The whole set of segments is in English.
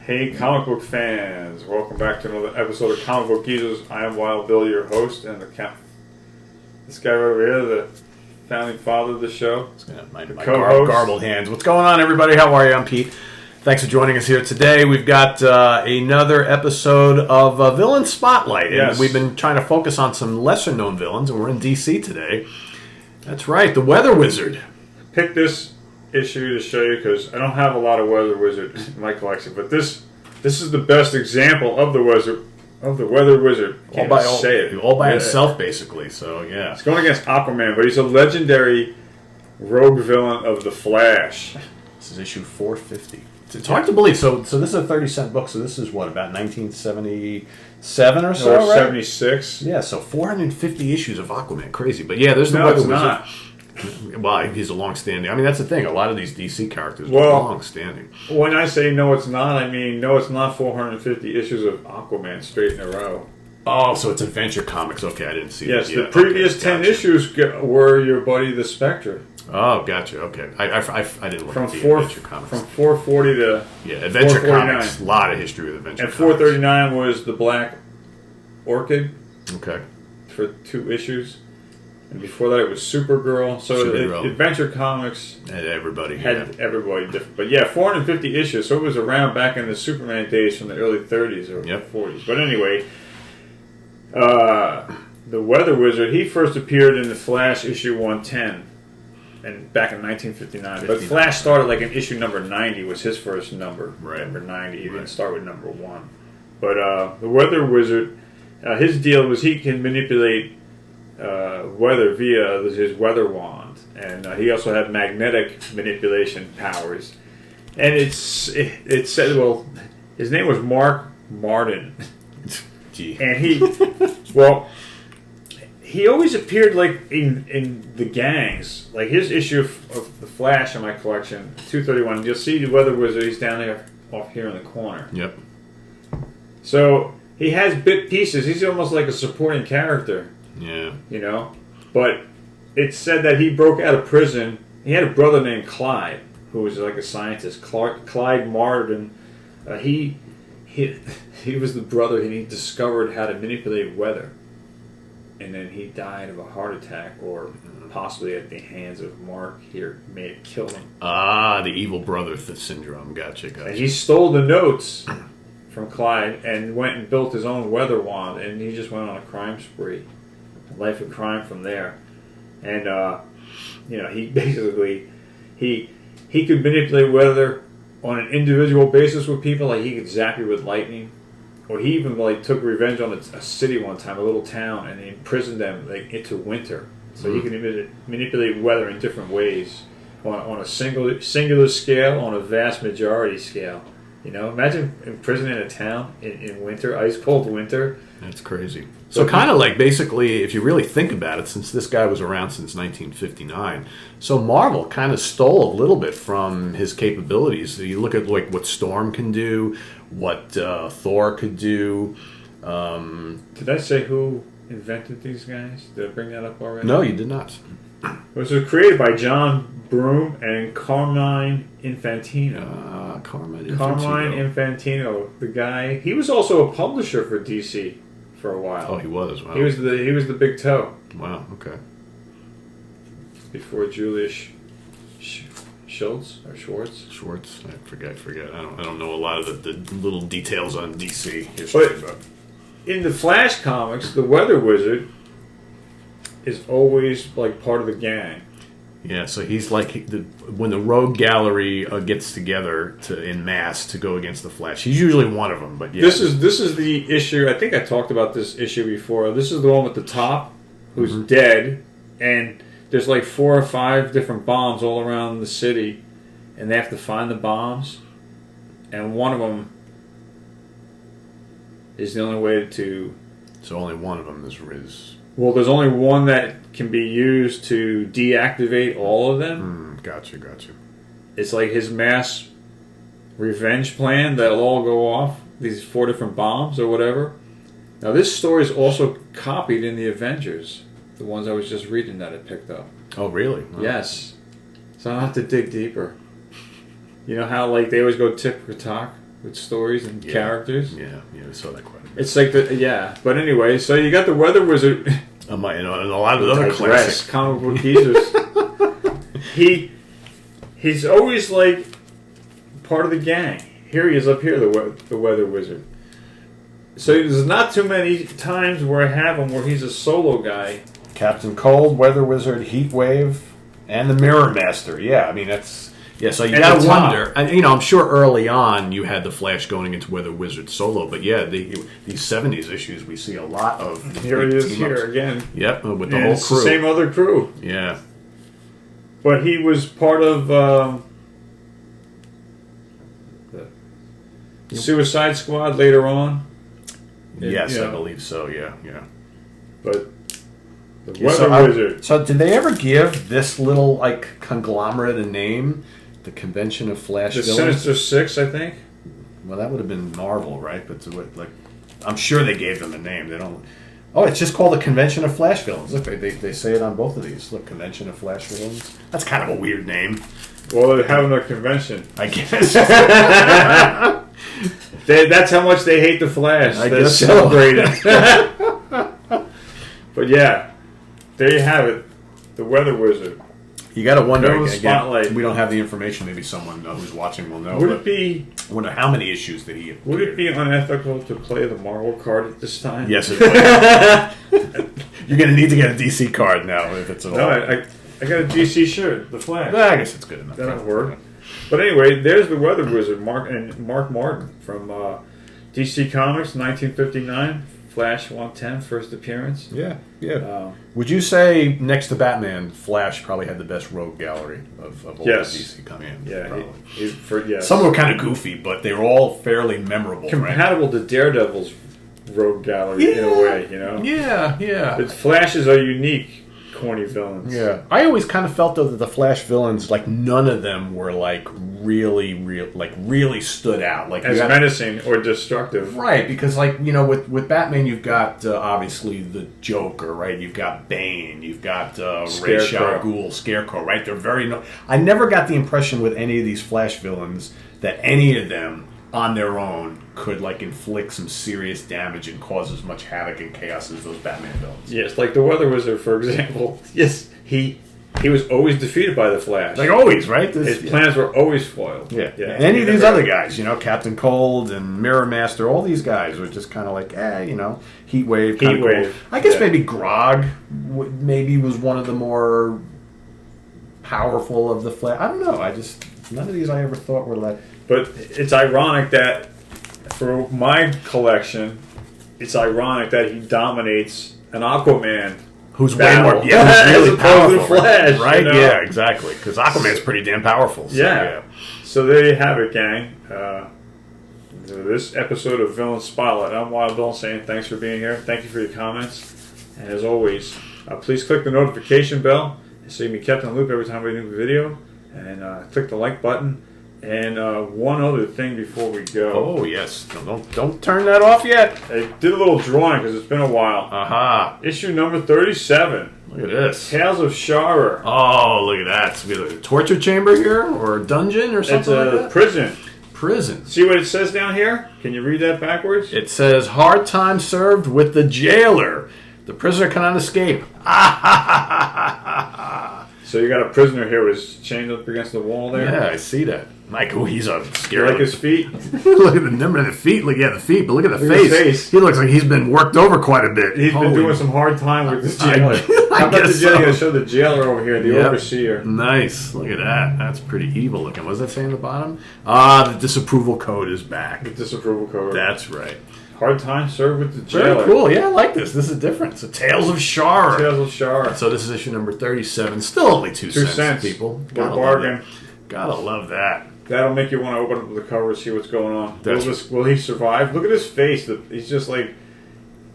Hey, comic book fans! Welcome back to another episode of Comic Book Geezers. I am Wild Bill, your host, and this guy right over here, the founding father of the show. My garbled hands. What's going on, everybody? How are you? I'm Pete. Thanks for joining us here today. We've got another episode of Villain Spotlight. Yes. And we've been trying to focus on some lesser-known villains, and we're in DC today. That's right, the Weather Wizard. Picked this issue to show you because I don't have a lot of Weather Wizard in my collection, but this is the best example of the Weather Wizard. All by itself, basically. So yeah, it's going against Aquaman, but he's a legendary rogue villain of the Flash. This is issue 450. It's hard to believe. So this is a 30-cent book. So this is what, about 1977 or so, right? 76. Yeah, so 450 issues of Aquaman. Crazy, but yeah, there's the Weather Wizard. Not. Well, he's a long-standing. I mean, that's the thing. A lot of these DC characters are long-standing. When I say no, it's not, I mean no, it's not 450 issues of Aquaman straight in a row. Oh, so it's Adventure Comics. Okay, I didn't see that. Yes, the previous 10 issues were your buddy the Spectre. Oh, gotcha. Okay, I didn't look at the Adventure Comics. From 440 to Adventure Comics. A lot of history with Adventure and Comics. 439 was the Black Orchid. Okay. For 2 issues. And before that, it was Supergirl. So Adventure Comics had everybody different. But yeah, 450 issues. So it was around back in the Superman days from the early 30s or 40s. But anyway, the Weather Wizard, he first appeared in the Flash issue 110, and back in 1959. But Flash started like in issue number 90 was his first number. Right. Number 90. He didn't start with number 1. But the Weather Wizard, his deal was he can manipulate weather via his weather wand, and he also had magnetic manipulation powers. And it said, well, his name was Mark Martin. Gee. And he always appeared like in the gangs. Like his issue of the Flash in my collection, 231. You'll see the Weather Wizard. He's down there off here in the corner. Yep. So he has bit pieces. He's almost like a supporting character. Yeah. You know? But it said that he broke out of prison. He had a brother named Clyde, who was like a scientist. Clyde Martin. He was the brother, and he discovered how to manipulate weather. And then he died of a heart attack, or possibly at the hands of Mark here, may have killed him. Ah, the evil brother syndrome. Gotcha. And he stole the notes from Clyde and went and built his own weather wand, and he just went on a crime spree. Life of crime from there. And he basically he could manipulate weather on an individual basis with people. Like he could zap you with lightning, or he even took revenge on a city one time, a little town, and he imprisoned them into winter. So he could manipulate weather in different ways on a singular scale, on a vast majority scale. You know, imagine imprisoning a town in winter, ice cold winter. That's crazy. So kind of like basically, if you really think about it, since this guy was around since 1959, so Marvel kind of stole a little bit from his capabilities. So you look at like what Storm can do, what Thor could do. Did I say who invented these guys? Did I bring that up already? No, you did not. It was created by John Broome and Carmine Infantino. Carmine Infantino, the guy. He was also a publisher for DC for a while. Oh, he was. Wow. He was the big toe. Wow. Okay. Before Julius Schultz or Schwartz. I forget. I don't know a lot of the little details on DC history. But in the Flash comics, the Weather Wizard is always like part of the gang. Yeah, so he's like when the Rogue Gallery gets together in mass to go against the Flash. He's usually one of them, but yeah. This is the issue. I think I talked about this issue before. This is the one with the top, who's dead, and there's like 4 or 5 different bombs all around the city, and they have to find the bombs, and one of them is the only way to. So only one of them is. Well, there's only one that can be used to deactivate all of them. Gotcha. It's like his mass revenge plan that'll all go off, these 4 different bombs or whatever. Now, this story is also copied in the Avengers, the ones I was just reading that I picked up. Oh, really? Oh. Yes. So I don't have to dig deeper. You know how, like, they always go tit for tat with stories and characters. Yeah, we saw that quite a bit. It's like but anyway, so you got the Weather Wizard. And a lot of the other classic comic book geezers. He's always like part of the gang. Here he is up here, the Weather Wizard. So there's not too many times where I have him where he's a solo guy. Captain Cold, Weather Wizard, Heat Wave, and the Mirror Master. Yeah, I mean that's so you gotta wonder. And I'm sure early on you had the Flash going into Weather Wizard solo, but these '70s issues we see a lot of. Here he is here again. Yep, with the whole crew, the same other crew. Yeah, but he was part of the Suicide Squad later on. Yes, I believe so. Yeah. But the Weather Wizard. So did they ever give this little conglomerate a name? The Convention of Flash Villains? Sinister Six, I think. Well, that would have been Marvel, right? But I'm sure they gave them a name. They don't. Oh, it's just called the Convention of Flash Villains. Look, they say it on both of these. Look, Convention of Flash Villains. That's kind of a weird name. Well, they're having a convention, I guess. That's how much they hate the Flash. They're celebrating. But yeah, there you have it. The Weather Wizard. You got to wonder again. We don't have the information. Maybe someone who's watching will know. Would it be? I wonder how many issues did he? Would it be unethical to play the Marvel card at this time? Yes, it would. You're going to need to get a DC card now if it's at all. No, I got a DC shirt. The Flash. Well, I guess it's good enough. That'll work. But anyway, there's the Weather Wizard, Mark Martin from DC Comics, 1959. Flash 110, first appearance. Yeah. Would you say next to Batman, Flash probably had the best rogue gallery of all the DC coming in? Yeah, some were kind of goofy, but they were all fairly memorable. Compatible to Daredevil's rogue gallery in a way, Yeah. But Flashes are unique, corny villains. Yeah, I always kind of felt though that the Flash villains, none of them were really stood out, as menacing or destructive, right? Because with Batman, you've got obviously the Joker, right? You've got Bane, you've got Ra's al Ghul, Scarecrow, right? They're very. I never got the impression with any of these Flash villains that any of them on their own could inflict some serious damage and cause as much havoc and chaos as those Batman villains. Yes, like the Weather Wizard, for example. Yes, he was always defeated by the Flash. Always, right? His plans were always foiled. Yeah. And any of these other guys, Captain Cold and Mirror Master, all these guys were just kind of Heat Wave. Cool. I guess maybe Grog was one of the more powerful of the Flash. I don't know. None of these I ever thought were But it's ironic that for my collection, it's ironic that he dominates an Aquaman. Who's way more, who's really powerful, Flash, right? Yeah, exactly. Because Aquaman's pretty damn powerful. So, So there you have it, gang. This episode of Villain Spotlight. I'm Wild Bill saying thanks for being here. Thank you for your comments. And as always, please click the notification bell so you can be kept in the loop every time we do a video. And click the like button. And one other thing before we go. Oh, yes. Don't turn that off yet. I did a little drawing because it's been a while. Aha. Issue number 37. Look at this. Tales of Shara. Oh, look at that. So we have a torture chamber here? Or a dungeon or something like that? It's a prison. Prison. See what it says down here? Can you read that backwards? It says, hard time served with the jailer. The prisoner cannot escape. So you got a prisoner here who's chained up against the wall there? Yeah, I see that. Michael, he's a scary. You like his feet? Look at the number of the feet. The feet, but look at the face. He looks like he's been worked over quite a bit. He's been doing some hard time with this jailer. How about the jailer? Going to show the jailer over here, the overseer. Nice. Look at that. That's pretty evil looking. What does that say in the bottom? The disapproval code is back. The disapproval code. That's right. Hard time served with the jailer. Very cool. Yeah, I like this. This is different. So Tales of Shara. Tales of Shara. So this is issue number 37. Still only 2 cents, people. Gotta bargain. Gotta love that. That'll make you want to open up the cover and see what's going on. Will he survive? Look at his face. He's just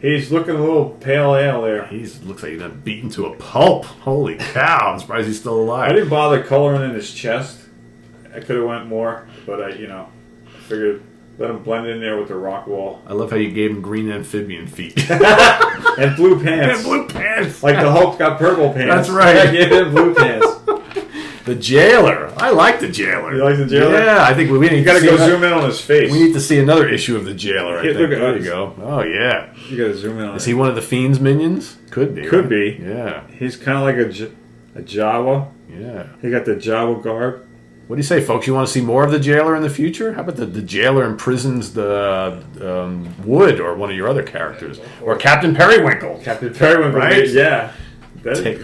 he's looking a little pale ale there. He looks like he's been beaten to a pulp. Holy cow. I'm surprised he's still alive. I didn't bother coloring in his chest. I could have went more, but I figured let him blend in there with the rock wall. I love how you gave him green amphibian feet. And blue pants. And blue pants. Like the Hulk got purple pants. That's right. I gave him blue pants. The Jailer. I like the Jailer. You like the Jailer? Yeah, I think we need You to got to see go that. zoom in on his face. We need to see another issue of the Jailer. I Here, think. look at There us. you go. Oh yeah. You got to zoom in on. Is he one of the Fiend's minions? Could be. Could right? be. Yeah. He's kind of like a Jawa. Yeah. He got the Jawa garb. What do you say, folks? You want to see more of the Jailer in the future? How about the Jailer imprisons the Wood or one of your other characters, or Captain Periwinkle? Captain Periwinkle, Right? Yeah.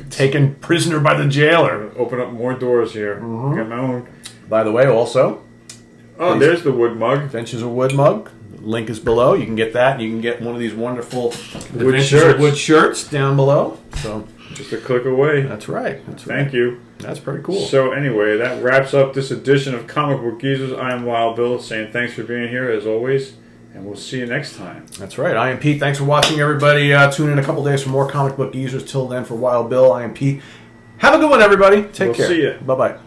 Taken prisoner by the Jailer. Open up more doors here. Mm-hmm. Got my own. By the way, also, There's the Wood mug. Adventures of Wood mug. Link is below. You can get that. And you can get one of these wonderful Wood Adventures shirts. of Wood shirts down below. So Just a click away. that's right. Thank you. That's pretty cool. So anyway, that wraps up this edition of Comic Book Geezers. I am Wild Bill, saying thanks for being here as always, and we'll see you next time. That's right. I am Pete. Thanks for watching, everybody. Tune in a couple days for more Comic Book Geezers. Till then, for Wild Bill, I am Pete. Have a good one, everybody. Take care. See ya. Bye-bye.